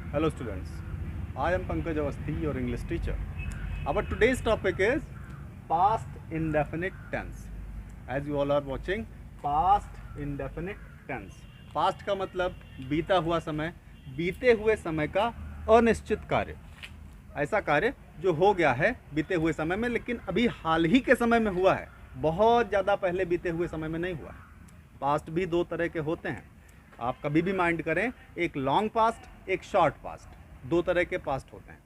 Hello students, I am Pankaj Awasthi, your English teacher. Our today's topic is past indefinite tense. As you all are watching, past indefinite tense. Past का मतलब बीता हुआ समय, बीते हुए समय का अनिश्चित कार्य, ऐसा कार्य जो हो गया है बीते हुए समय में लेकिन अभी हाल ही के समय में हुआ है, बहुत ज़्यादा पहले बीते हुए समय में नहीं हुआ है। पास्ट भी दो तरह के होते हैं, आप कभी भी माइंड करें, एक लॉन्ग पास्ट, एक शॉर्ट पास्ट, दो तरह के पास्ट होते हैं।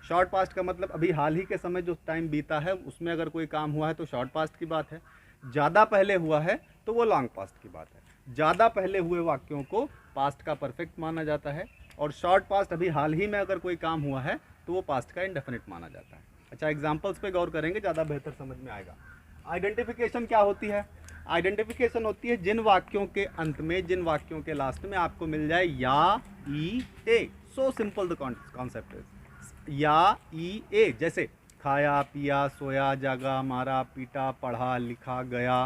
शॉर्ट पास्ट का मतलब अभी हाल ही के समय जो टाइम बीता है उसमें अगर कोई काम हुआ है तो शॉर्ट पास्ट की बात है। ज़्यादा पहले हुआ है तो वो लॉन्ग पास्ट की बात है। ज़्यादा पहले हुए वाक्यों को पास्ट का परफेक्ट माना जाता है और शॉर्ट पास्ट अभी हाल ही में अगर कोई काम हुआ है तो वो पास्ट का इंडेफिनिट माना जाता है। अच्छा, एग्जाम्पल्स पे गौर करेंगे, ज़्यादा बेहतर समझ में आएगा। आइडेंटिफिकेशन क्या होती है? आइडेंटिफिकेशन होती है जिन वाक्यों के अंत में, जिन वाक्यों के लास्ट में आपको मिल जाए या, E, A. So simple the concept is या, ई, ए। जैसे खाया, पिया, सोया, जागा, मारा, पीटा, पढ़ा, लिखा, गया,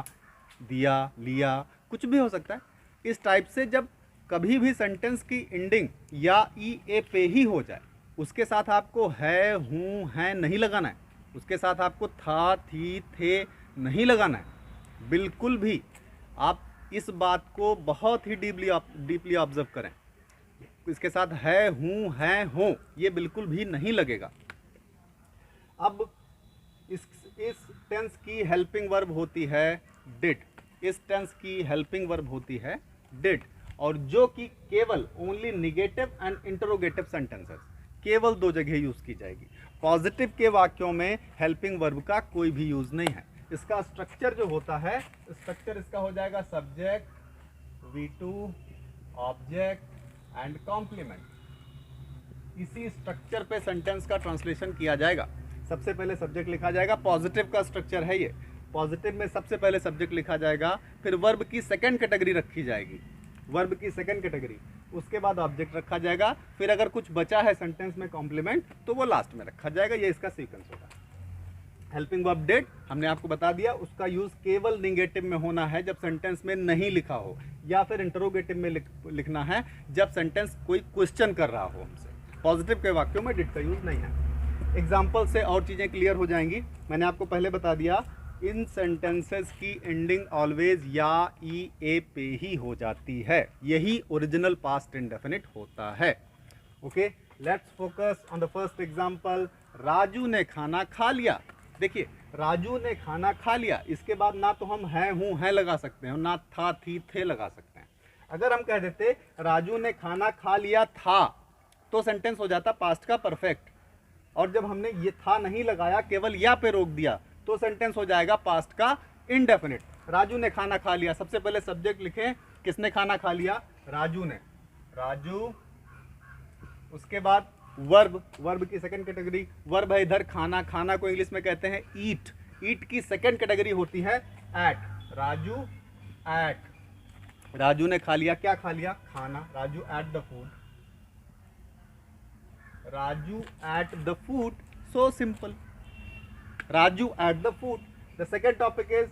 दिया, लिया, कुछ भी हो सकता है। इस टाइप से जब कभी भी सेंटेंस की एंडिंग या, ई, ए पे ही हो जाए, उसके साथ आपको है, हूँ, हैं नहीं लगाना है। उसके साथ आपको था, थी, थे नहीं लगाना है, बिल्कुल भी। आप इस बात को बहुत ही डीपली ऑब्जर्व करें। इसके साथ है, हूँ, हैं, हो ये बिल्कुल भी नहीं लगेगा। अब इस टेंस की हेल्पिंग वर्ब होती है डिड। इस टेंस की हेल्पिंग वर्ब होती है डिड, और जो कि केवल only negative and interrogative sentences, केवल दो जगह यूज की जाएगी। पॉजिटिव के वाक्यों में हेल्पिंग वर्ब का कोई भी यूज नहीं है। इसका स्ट्रक्चर जो होता है, स्ट्रक्चर इसका हो जाएगा subject, V2, object and complement. इसी स्ट्रक्चर पे सेंटेंस का ट्रांसलेशन किया जाएगा। सबसे पहले सब्जेक्ट लिखा जाएगा, पॉजिटिव का स्ट्रक्चर है ये। पॉजिटिव में सबसे पहले सब्जेक्ट लिखा जाएगा, फिर वर्ब की सेकंड कैटेगरी रखी जाएगी, वर्ब की सेकंड कैटेगरी, उसके बाद ऑब्जेक्ट रखा जाएगा, फिर अगर कुछ बचा है सेंटेंस में कॉम्प्लीमेंट तो वो लास्ट में रखा जाएगा। ये इसका सीक्वेंस होगा। हेल्पिंग वर्ब डिड हमने आपको बता दिया, उसका यूज केवल निगेटिव में होना है जब सेंटेंस में नहीं लिखा हो, या फिर इंटरोगेटिव में लिखना है जब सेंटेंस कोई क्वेश्चन कर रहा हो हमसे। पॉजिटिव के वाक्यों में डिड का यूज नहीं है। एग्जाम्पल से और चीज़ें क्लियर हो जाएंगी। मैंने आपको पहले बता दिया, इन सेंटेंसेस की एंडिंग ऑलवेज या, ई, ए पे ही हो जाती है। यही ओरिजिनल पास्ट इंडेफिनिट होता है। Okay, let's focus on the first example. Raju ने खाना खा लिया। देखिए, राजू ने खाना खा लिया, इसके बाद ना तो हम हैं, हूँ, हैं लगा सकते हैं, ना था, थी, थे लगा सकते हैं। अगर हम कह देते राजू ने खाना खा लिया था, तो सेंटेंस हो जाता पास्ट का परफेक्ट। और जब हमने ये था नहीं लगाया, केवल या पे रोक दिया, तो सेंटेंस हो जाएगा पास्ट का इंडेफिनिट। राजू ने खाना खा लिया, सबसे पहले सब्जेक्ट लिखें, किसने खाना खा लिया? राजू ने, राजू। उसके बाद वर्ब, वर्ब की सेकंड कैटेगरी, वर्ब है इधर खाना, खाना को इंग्लिश में कहते हैं ईट। ईट की सेकंड कैटेगरी होती है एट, राजू एट। राजू ने खा लिया, क्या खा लिया? खाना। Raju at the food, Raju at the food. So simple, Raju at the food. The second topic is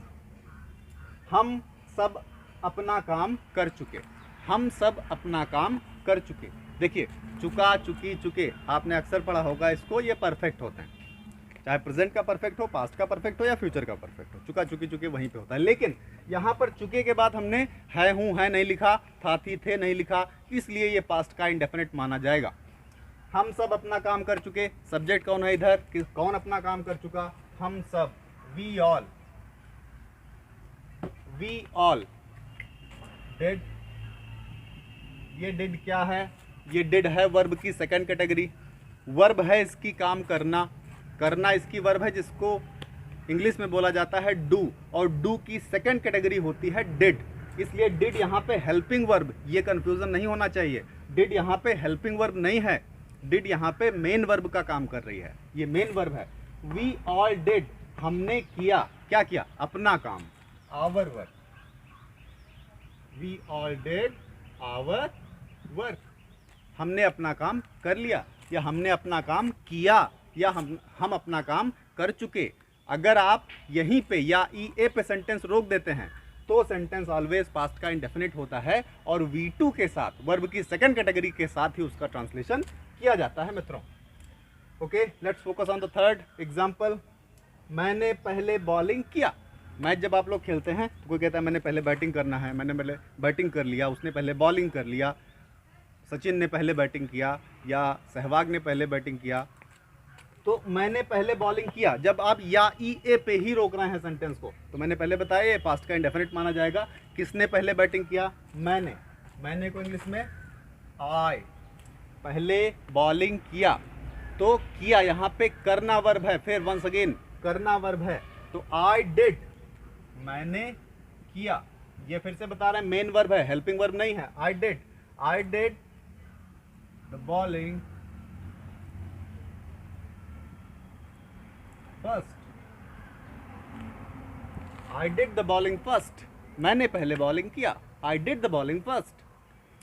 हम सब अपना काम कर चुके। हम सब अपना काम कर चुके। देखिए, चुका, चुकी, चुके आपने अक्सर पढ़ा होगा इसको, ये परफेक्ट होते हैं। चाहे प्रेजेंट का परफेक्ट हो, पास्ट का परफेक्ट हो या फ्यूचर का परफेक्ट हो, चुका, चुकी, चुके वहीं पे होता है। लेकिन यहाँ पर चुके के बाद हमने है, हूँ, है नहीं लिखा, था, थी, थे नहीं लिखा, इसलिए ये पास्ट का इंडेफिनिट माना जाएगा। हम सब अपना काम कर चुके, सब्जेक्ट कौन है इधर, कौन अपना काम कर चुका? हम सब, we all, we all. Did, ये डिड क्या है? ये डिड है वर्ब की सेकंड कैटेगरी। वर्ब है इसकी काम करना, करना इसकी वर्ब है जिसको इंग्लिश में बोला जाता है डू, और डू की सेकंड कैटेगरी होती है डिड। इसलिए डिड यहाँ पे हेल्पिंग वर्ब, ये कंफ्यूजन नहीं होना चाहिए। डिड यहाँ पे हेल्पिंग वर्ब नहीं है, डिड यहाँ पे मेन वर्ब का काम कर रही है, ये मेन वर्ब है। वी ऑल डिड, हमने किया, क्या किया? अपना काम, our work. We all did our work, हमने अपना काम कर लिया, या हमने अपना काम किया, या हम अपना काम कर चुके। अगर आप यहीं पे या, ई, ए पे सेंटेंस रोक देते हैं तो सेंटेंस ऑलवेज पास्ट का इंडेफिनिट होता है, और V2 के साथ, वर्ब की सेकंड कैटेगरी के साथ ही उसका ट्रांसलेशन किया जाता है मित्रों। Okay, let's focus on the third example. मैंने पहले बॉलिंग किया। मैच जब आप लोग खेलते हैं तो कोई कहता है मैंने पहले बैटिंग करना है, मैंने पहले बैटिंग कर लिया, उसने पहले बॉलिंग कर लिया, सचिन ने पहले बैटिंग किया या सहवाग ने पहले बैटिंग किया। तो मैंने पहले बॉलिंग किया, जब आप या ई ए पे ही रोक रहे हैं सेंटेंस को, तो मैंने पहले बताया ये पास्ट का इंडेफिनिट माना जाएगा। किसने पहले बैटिंग किया? मैंने को इंग्लिश में आई, पहले बॉलिंग किया। तो किया यहाँ पे करना वर्ब है, फिर वंस अगेन करना वर्ब है, तो आई डिड, मैंने किया। ये फिर से बता रहे हैं मेन वर्ब है, हेल्पिंग वर्ब नहीं है। I did the bowling first, I did the bowling first, मैंने पहले बॉलिंग किया, I did the bowling first.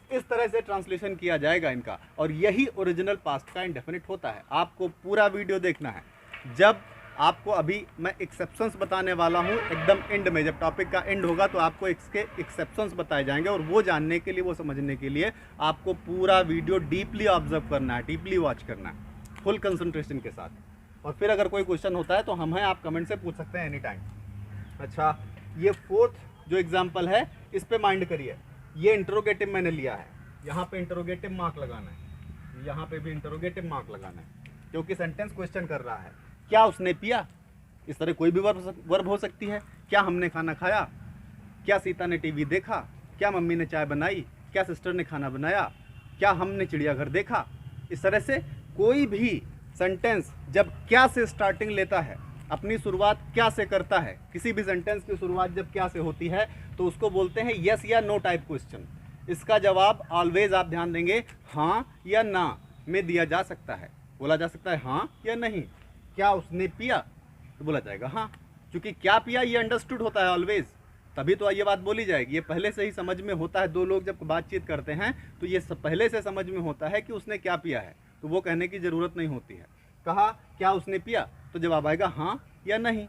इस तरह से ट्रांसलेशन किया जाएगा इनका, और यही ओरिजिनल पास्ट का इंडेफिनिट होता है। आपको पूरा वीडियो देखना है। जब आपको अभी मैं एक्सेप्शंस बताने वाला हूँ एकदम एंड में, जब टॉपिक का एंड होगा तो आपको इसके एक्सेप्शंस बताए जाएंगे, और वो जानने के लिए, वो समझने के लिए आपको पूरा वीडियो डीपली ऑब्जर्व करना है, डीपली वॉच करना है, फुल कंसंट्रेशन के साथ। और फिर अगर कोई क्वेश्चन होता है तो हम हैं, आप कमेंट से पूछ सकते हैं एनी टाइम। अच्छा, ये फोर्थ जो एग्जाम्पल है इस पे माइंड करिए। ये इंटरोगेटिव मैंने लिया है, यहाँ पे इंटरोगेटिव मार्क लगाना है, यहाँ पे भी इंटरोगेटिव मार्क लगाना है, क्योंकि सेंटेंस क्वेश्चन कर रहा है। क्या उसने पिया? इस तरह कोई भी वर्ब हो सकती है। क्या हमने खाना खाया? क्या सीता ने टीवी देखा? क्या मम्मी ने चाय बनाई? क्या सिस्टर ने खाना बनाया? क्या हमने चिड़ियाघर देखा? इस तरह से कोई भी सेंटेंस जब क्या से स्टार्टिंग लेता है, अपनी शुरुआत क्या से करता है, किसी भी सेंटेंस की शुरुआत जब क्या से होती है तो उसको बोलते हैं यस या नो टाइप क्वेश्चन। इसका जवाब ऑलवेज आप ध्यान देंगे हाँ या ना में दिया जा सकता है। बोला जा सकता है हाँ या नहीं। क्या उसने पिया? तो बोला जाएगा हाँ, क्योंकि क्या पिया ये अंडरस्टूड होता है ऑलवेज, तभी तो ये बात बोली जाएगी। ये पहले से ही समझ में होता है। दो लोग जब बातचीत करते हैं तो ये पहले से समझ में होता है कि उसने क्या पिया है, तो वो कहने की ज़रूरत नहीं होती है। कहा क्या उसने पिया, तो जवाब आएगा हाँ या नहीं।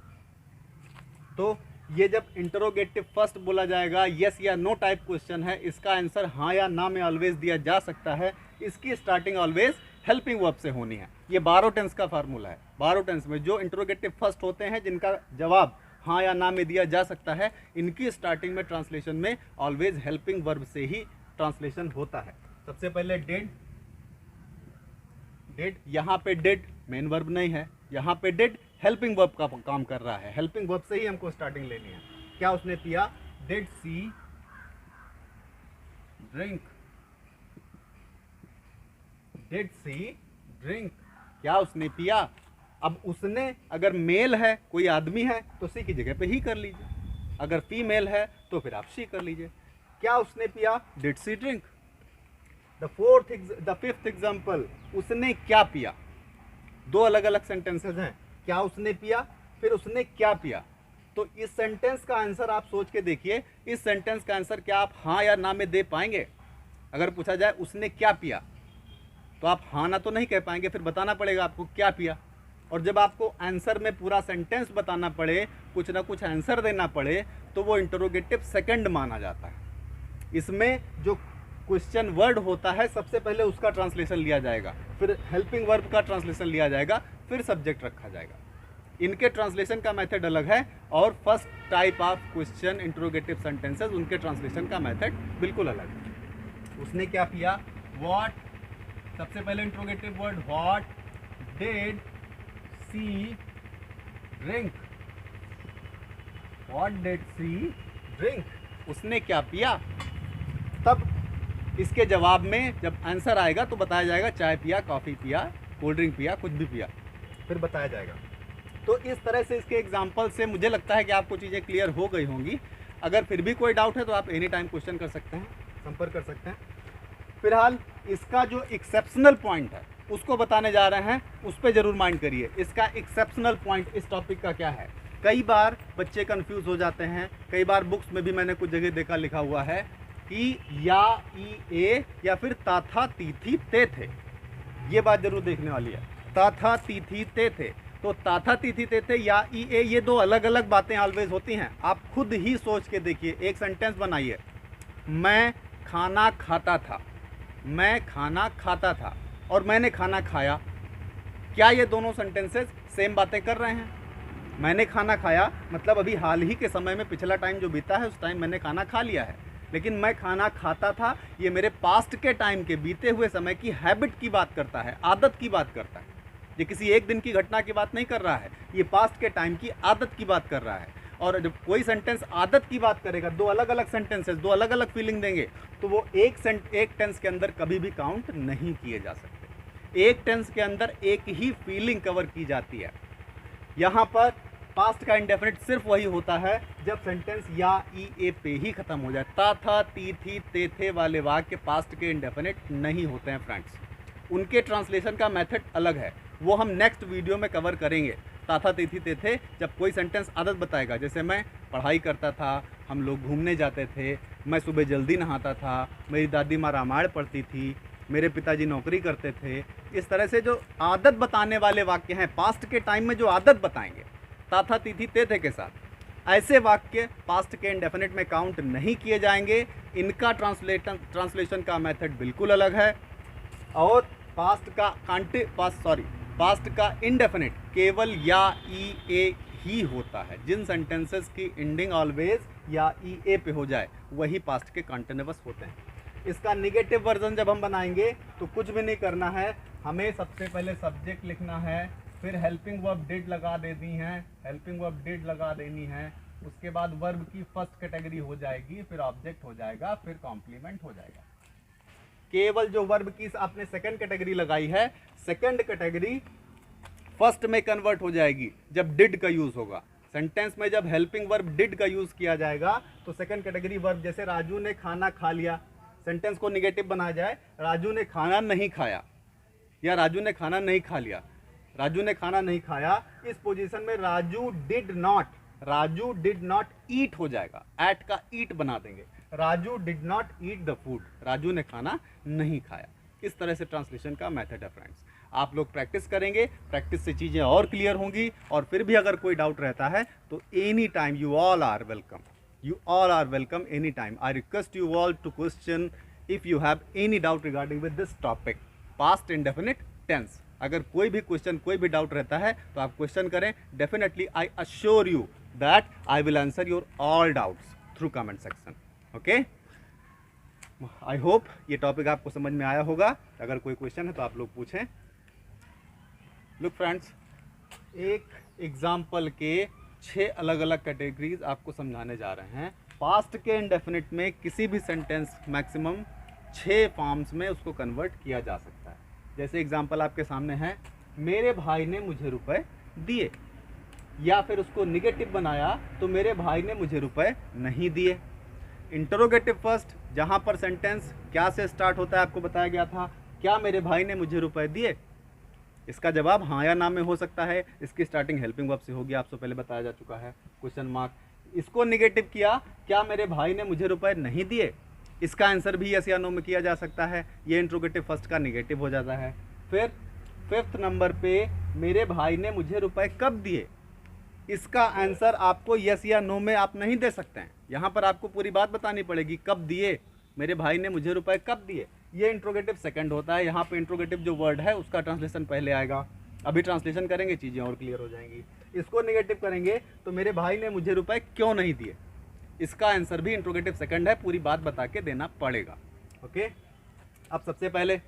तो ये जब इंटरोगेटिव फर्स्ट बोला जाएगा, यस या नो टाइप क्वेश्चन है, इसका आंसर हाँ या ना में ऑलवेज दिया जा सकता है। इसकी स्टार्टिंग ऑलवेज हेल्पिंग वर्ब से होनी है। ये 12 टेंस का फार्मूला है। 12 टेंस में जो इंटरोगेटिव फर्स्ट होते हैं, जिनका जवाब हाँ या ना में दिया जा सकता है, इनकी स्टार्टिंग में ट्रांसलेशन में ऑलवेज हेल्पिंग वर्ब से ही ट्रांसलेशन होता है। सबसे पहले डिड, यहाँ पे डिड मेन वर्ब नहीं है, यहाँ पे डिड हेल्पिंग वर्ब का काम कर रहा है। हेल्पिंग वर्ब से ही हमको स्टार्टिंग लेनी है। क्या उसने पिया? Did she drink, did she drink, क्या उसने पिया? अब उसने अगर मेल है, कोई आदमी है, तो सी की जगह पे ही कर लीजिए। अगर फीमेल है तो फिर आप शी कर लीजिए। क्या उसने पिया? Did she drink. The fifth example, उसने क्या पिया। दो अलग अलग सेंटेंसेस हैं, क्या उसने पिया, फिर उसने क्या पिया। तो इस सेंटेंस का आंसर आप सोच के देखिए, इस सेंटेंस का आंसर क्या आप हाँ या ना में दे पाएंगे? अगर पूछा जाए उसने क्या पिया, तो आप हाँ ना तो नहीं कह पाएंगे, फिर बताना पड़ेगा आपको क्या पिया। और जब आपको आंसर में पूरा सेंटेंस बताना पड़े, कुछ ना कुछ आंसर देना पड़े, तो वो इंटरोगेटिव सेकंड माना जाता है। इसमें जो क्वेश्चन वर्ड होता है, सबसे पहले उसका ट्रांसलेशन लिया जाएगा, फिर हेल्पिंग वर्ब का ट्रांसलेशन लिया जाएगा, फिर सब्जेक्ट रखा जाएगा। इनके ट्रांसलेशन का मेथड अलग है, और first type of question interrogative sentences, उनके ट्रांसलेशन का मेथड बिल्कुल अलग है। उसने क्या पिया? व्हाट, सबसे पहले interrogative word what did she drink, what did she drink, उसने क्या पिया। तब इसके जवाब में जब आंसर आएगा तो बताया जाएगा चाय पिया, कॉफ़ी पिया, कोल्ड ड्रिंक पिया, कुछ भी पिया, फिर बताया जाएगा। तो इस तरह से इसके एग्जाम्पल से मुझे लगता है कि आपको चीज़ें क्लियर हो गई होंगी। अगर फिर भी कोई डाउट है तो आप एनी टाइम क्वेश्चन कर सकते हैं, संपर्क कर सकते हैं। फिलहाल इसका जो एक्सेप्शनल पॉइंट है उसको बताने जा रहे हैं, उस पर ज़रूर माइंड करिए। इसका एक्सेप्शनल पॉइंट इस टॉपिक का क्या है? कई बार बच्चे कंफ्यूज हो जाते हैं, कई बार बुक्स में भी मैंने कुछ जगह देखा लिखा हुआ है कि या ई ए या फिर ताथा तीथी ते थे। ये बात जरूर देखने वाली है। ताथा तीथी ते थे, तो ताथा तीथी ते थे या ई ए, ये दो अलग अलग बातें ऑलवेज होती हैं। आप खुद ही सोच के देखिए, एक सेंटेंस बनाइए, मैं खाना खाता था, मैं खाना खाता था। और मैंने खाना खाया, क्या ये दोनों सेंटेंसेस सेम बातें कर रहे हैं? मैंने खाना खाया मतलब अभी हाल ही के समय में पिछला टाइम जो बीता है उस टाइम मैंने खाना खा लिया है। लेकिन मैं खाना खाता था, ये मेरे पास्ट के टाइम के बीते हुए समय की हैबिट की बात करता है, आदत की बात करता है। ये किसी एक दिन की घटना की बात नहीं कर रहा है, ये पास्ट के टाइम की आदत की बात कर रहा है। और जब कोई सेंटेंस आदत की बात करेगा, दो अलग अलग सेंटेंसेस दो अलग अलग फीलिंग देंगे, तो वो एक टेंस के अंदर कभी भी काउंट नहीं किए जा सकते। एक टेंस के अंदर एक ही फीलिंग कवर की जाती है। यहाँ पर पास्ट का इंडेफिनिट सिर्फ वही होता है जब सेंटेंस या ई ए पे ही खत्म हो जाए। ता था, ती थी, ते थे वाले वाक्य पास्ट के इंडेफिनिट नहीं होते हैं फ्रेंड्स। उनके ट्रांसलेशन का मेथड अलग है, वो हम नेक्स्ट वीडियो में कवर करेंगे। ता था, ती थी, ते थे जब कोई सेंटेंस आदत बताएगा, जैसे मैं पढ़ाई करता था, हम लोग घूमने जाते थे, मैं सुबह जल्दी नहाता था, मेरी दादी माँ रामायण पढ़ती थी, मेरे पिताजी नौकरी करते थे। इस तरह से जो आदत बताने वाले वाक्य हैं, पास्ट के टाइम में जो आदत बताएंगे ता था, ती थी, ते थे के साथ, ऐसे वाक्य पास्ट के इंडेफिनिट में काउंट नहीं किए जाएंगे। इनका ट्रांसलेशन का मेथड बिल्कुल अलग है। और पास्ट का इंडेफिनिट केवल या ई ए ही होता है। जिन सेंटेंसेस की एंडिंग ऑलवेज या ई ए पे हो जाए वही पास्ट के कंटिन्यूअस होते हैं। इसका निगेटिव वर्जन जब हम बनाएंगे तो कुछ भी नहीं करना है, हमें सबसे पहले सब्जेक्ट लिखना है, फिर हेल्पिंग वर्ब डिड लगा देनी है, हेल्पिंग वर्ब डिड लगा देनी है, उसके बाद वर्ब की फर्स्ट कैटेगरी हो जाएगी, फिर ऑब्जेक्ट हो जाएगा, फिर कॉम्प्लीमेंट हो जाएगा। केवल जो वर्ब की आपने सेकंड कैटेगरी लगाई है, सेकंड कैटेगरी फर्स्ट में कन्वर्ट हो जाएगी जब डिड का यूज होगा। सेंटेंस में जब हेल्पिंग वर्ब डिड का यूज किया जाएगा तो सेकंड कैटेगरी वर्ब, जैसे राजू ने खाना खा लिया, सेंटेंस को निगेटिव बनाया जाए, राजू ने खाना नहीं खाया या राजू ने खाना नहीं खा लिया। राजू ने खाना नहीं खाया, इस पोजीशन में राजू डिड नॉट ईट हो जाएगा, एट का ईट बना देंगे, Raju did not eat the food, Raju ने खाना नहीं खाया। इस तरह से ट्रांसलेशन का मेथड है फ्रेंड्स। आप लोग प्रैक्टिस करेंगे, प्रैक्टिस से चीज़ें और क्लियर होंगी। और फिर भी अगर कोई डाउट रहता है तो any time you all are welcome any time. I request you all to question if you have any doubt regarding with this topic past indefinite tense. अगर कोई भी क्वेश्चन, कोई भी डाउट रहता है तो आप क्वेश्चन करें। Definitely I assure you that I will answer your all doubts through comment section. Okay, I hope ये टॉपिक आपको समझ में आया होगा। अगर कोई क्वेश्चन है तो आप लोग पूछें। लुक फ्रेंड्स, एक एग्जाम्पल के 6 अलग अलग कैटेगरीज आपको समझाने जा रहे हैं। पास्ट के इंडेफिनिट में किसी भी सेंटेंस मैक्सिमम 6 फॉर्म्स में उसको कन्वर्ट किया जा सकता है। जैसे एग्जाम्पल आपके सामने है, मेरे भाई ने मुझे रुपए दिए, या फिर उसको निगेटिव बनाया तो मेरे भाई ने मुझे रुपए नहीं दिए। इंटरोगेटिव फर्स्ट, जहाँ पर सेंटेंस क्या से स्टार्ट होता है आपको बताया गया था, क्या मेरे भाई ने मुझे रुपए दिए। इसका जवाब हाँ या ना में हो सकता है। इसकी स्टार्टिंग हेल्पिंग वर्ब से होगी, आपसे पहले बताया जा चुका है, क्वेश्चन मार्क। इसको निगेटिव किया, क्या मेरे भाई ने मुझे रुपए नहीं दिए, इसका आंसर भी यस या नो में किया जा सकता है। ये इंट्रोगेटिव फर्स्ट का निगेटिव हो जाता है। फिर 5th नंबर पे, मेरे भाई ने मुझे रुपए कब दिए, इसका आंसर आपको यस या नो में आप नहीं दे सकते हैं। यहाँ पर आपको पूरी बात बतानी पड़ेगी, कब दिए, मेरे भाई ने मुझे रुपए कब दिए। ये इंट्रोगेटिव सेकंड होता है। यहाँ पे इंट्रोगेटिव जो वर्ड है उसका ट्रांसलेशन पहले आएगा। अभी ट्रांसलेशन करेंगे, चीज़ें और क्लियर हो जाएंगी। इसको निगेटिव करेंगे तो मेरे भाई ने मुझे रुपए क्यों नहीं दिए, इसका आंसर भी इंट्रोगेटिव सेकंड है, पूरी बात बता के देना पड़ेगा। ओके, अब सबसे पहले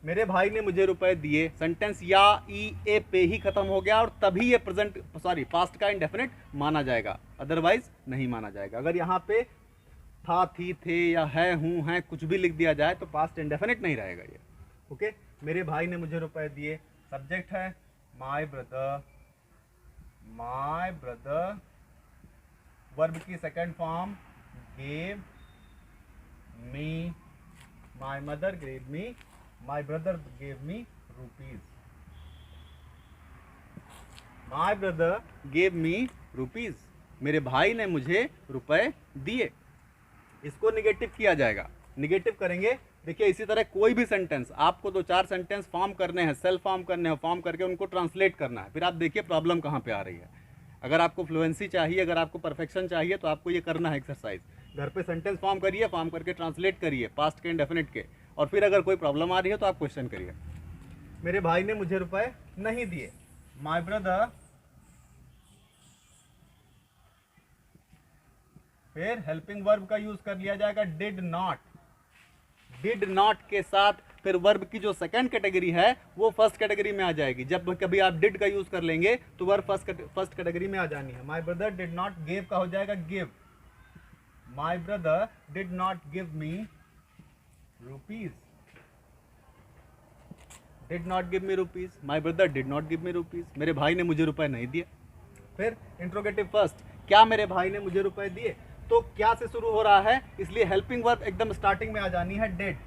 मेरे भाई ने मुझे रुपए दिए, सेंटेंस या ई ए पे ही खत्म हो गया और तभी ये पास्ट का इंडेफिनिट माना जाएगा, अदरवाइज नहीं माना जाएगा। अगर यहाँ पे था, थी, थे या है, हूँ, हैं कुछ भी लिख दिया जाए तो पास्ट इंडेफिनिट नहीं रहेगा ये। ओके, मेरे भाई ने मुझे रुपए दिए, सब्जेक्ट है माय ब्रदर, वर्ब की second form gave me, my mother gave me, my brother gave me rupees, my brother gave me rupees, मेरे भाई ने मुझे रुपए दिए। इसको निगेटिव किया जाएगा, निगेटिव करेंगे। देखिए इसी तरह कोई भी सेंटेंस आपको 2-4 सेंटेंस फॉर्म करने हैं, सेल्फ फॉर्म करने हैं, फॉर्म करके उनको ट्रांसलेट करना है। फिर आप देखिए प्रॉब्लम कहाँ पे आ रही है। अगर आपको फ्लुएंसी चाहिए, अगर आपको परफेक्शन चाहिए तो आपको ये करना है एक्सरसाइज। घर पे सेंटेंस फॉर्म करिए, फॉर्म करके ट्रांसलेट करिए पास्ट के इंडेफिनिट के, और फिर अगर कोई प्रॉब्लम आ रही है तो आप क्वेश्चन करिए। मेरे भाई ने मुझे रुपए नहीं दिए। माई ब्रदर, फिर हेल्पिंग वर्ब का यूज कर लिया जाएगा डिड नॉट। डिड नॉट के साथ फिर वर्ब की जो सेकंड कैटेगरी है वो फर्स्ट कैटेगरी में आ जाएगी। जब कभी आप डिड का यूज कर लेंगे तो वर्ब फर्स्ट कैटेगरी में आ जानी है। My brother did not give का हो जाएगा give. My brother did not give me rupees. Did not give me rupees, my brother did not give me rupees, मेरे भाई ने मुझे रुपए नहीं दिए। फिर इंट्रोगेटिव फर्स्ट, क्या मेरे भाई ने मुझे रुपए दिए, तो क्या से शुरू हो रहा है, इसलिए हेल्पिंग वर्ब एकदम स्टार्टिंग में आ जानी है did.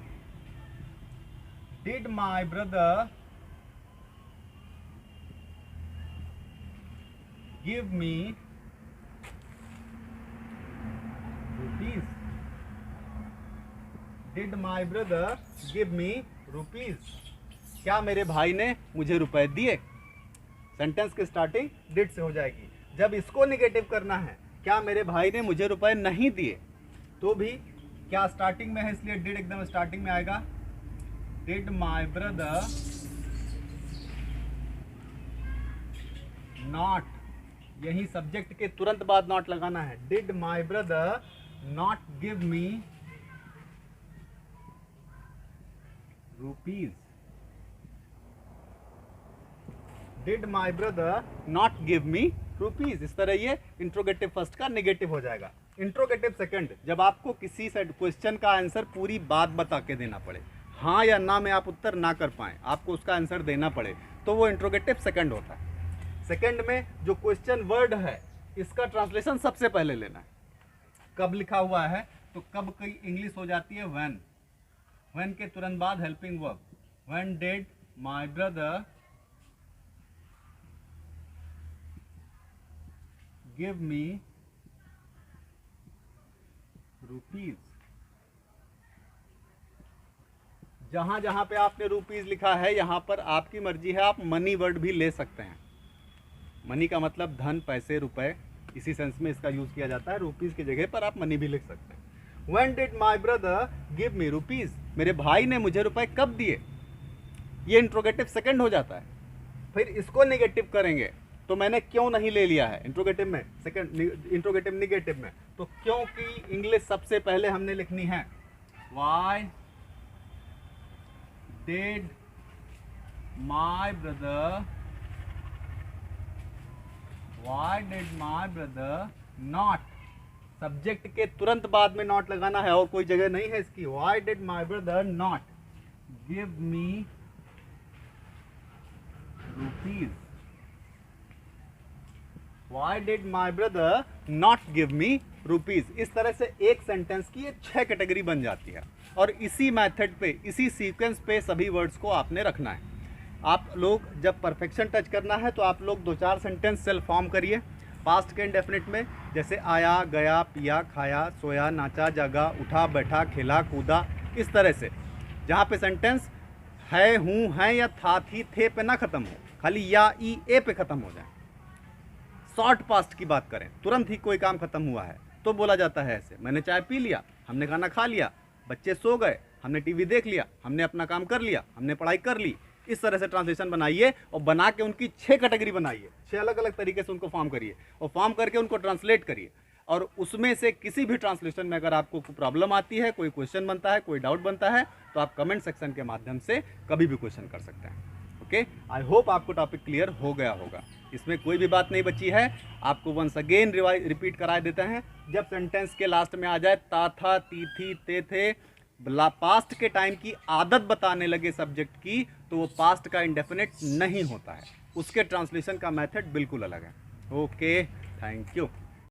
Did my brother give me rupees. Did my brother give me rupees, क्या मेरे भाई ने मुझे रुपए दिए। सेंटेंस की स्टार्टिंग डिड से हो जाएगी। जब इसको निगेटिव करना है, क्या मेरे भाई ने मुझे रुपए नहीं दिए, तो भी क्या स्टार्टिंग में है, इसलिए डिड एकदम स्टार्टिंग में आएगा। डिड माई ब्रदर नॉट, यही सब्जेक्ट के तुरंत बाद नॉट लगाना है। Did my brother not give me rupees. Did my brother not give me rupees. इस तरह ये इंट्रोगेटिव फर्स्ट का नेगेटिव हो जाएगा। इंट्रोगेटिव सेकंड, जब आपको किसी क्वेश्चन का आंसर पूरी बात बता के देना पड़े, हाँ या ना में आप उत्तर ना कर पाए, आपको उसका आंसर देना पड़े, तो वो इंट्रोगेटिव सेकंड होता है। सेकंड में जो क्वेश्चन वर्ड है इसका ट्रांसलेशन सबसे पहले लेना है। कब लिखा हुआ है, तो कब की इंग्लिश हो जाती है व्हेन। व्हेन के तुरंत बाद helping verb. When did my brother give me rupees. जहां जहां पे आपने रुपीज लिखा है यहां पर आपकी मर्जी है, आप मनी वर्ड भी ले सकते हैं। मनी का मतलब धन, पैसे, रुपए, इसी सेंस में इसका यूज किया जाता है। रुपीज की जगह पर आप मनी भी लिख सकते हैं। When did my brother give me rupees? मेरे भाई ने मुझे रुपए कब दिए, ये इंट्रोगेटिव सेकंड हो जाता है। फिर इसको नेगेटिव करेंगे, तो मैंने क्यों नहीं ले लिया है इंट्रोगेटिव में, सेकंड इंट्रोगेटिव नेगेटिव में, तो क्योंकि इंग्लिश सबसे पहले हमने लिखनी है। Why did my brother not, subject के तुरंत बाद में नॉट लगाना है और कोई जगह नहीं है इसकी। Why did my brother not give me rupees? Why did my brother not give me rupees? इस तरह से एक सेंटेंस की ये 6 कैटेगरी बन जाती है और इसी मेथड पे, इसी सीक्वेंस पे सभी वर्ड्स को आपने रखना है। आप लोग जब परफेक्शन टच करना है तो आप लोग 2-4 सेंटेंस सेल्फ फॉर्म करिए पास्ट के इंडेफिनिट में, जैसे आया, गया, पिया, खाया, सोया, नाचा, जागा, उठा, बैठा, खेला, कूदा, इस तरह से जहाँ पे सेंटेंस है, हूँ, हैं या था, थी, थे पे ना ख़त्म हो, खाली या, ई, ए पे ख़त्म हो जाए। शॉर्ट पास्ट की बात करें, तुरंत ही कोई काम ख़त्म हुआ है तो बोला जाता है ऐसे, मैंने चाय पी लिया, हमने खाना खा लिया, बच्चे सो गए, हमने टीवी देख लिया, हमने अपना काम कर लिया, हमने पढ़ाई कर ली। इस तरह से ट्रांसलेशन बनाइए और बना के उनकी 6 कैटेगरी बनाइए, 6 अलग अलग तरीके से उनको फॉर्म करिए और फॉर्म करके उनको ट्रांसलेट करिए। और उसमें से किसी भी ट्रांसलेशन में अगर आपको प्रॉब्लम आती है, कोई क्वेश्चन बनता है, कोई डाउट बनता है, तो आप कमेंट सेक्शन के माध्यम से कभी भी क्वेश्चन कर सकते हैं। ओके, आई होप आपको टॉपिक क्लियर हो गया होगा, इसमें कोई भी बात नहीं बची है। आपको वंस अगेन रिपीट करा देते हैं। जब सेंटेंस के लास्ट में आ जाए ता, था, ती, थी, ते, थे, पास्ट के टाइम की आदत बताने लगे सब्जेक्ट की, तो वो पास्ट का इंडेफिनिट नहीं होता है, उसके ट्रांसलेशन का मेथड बिल्कुल अलग है। Okay, thank you.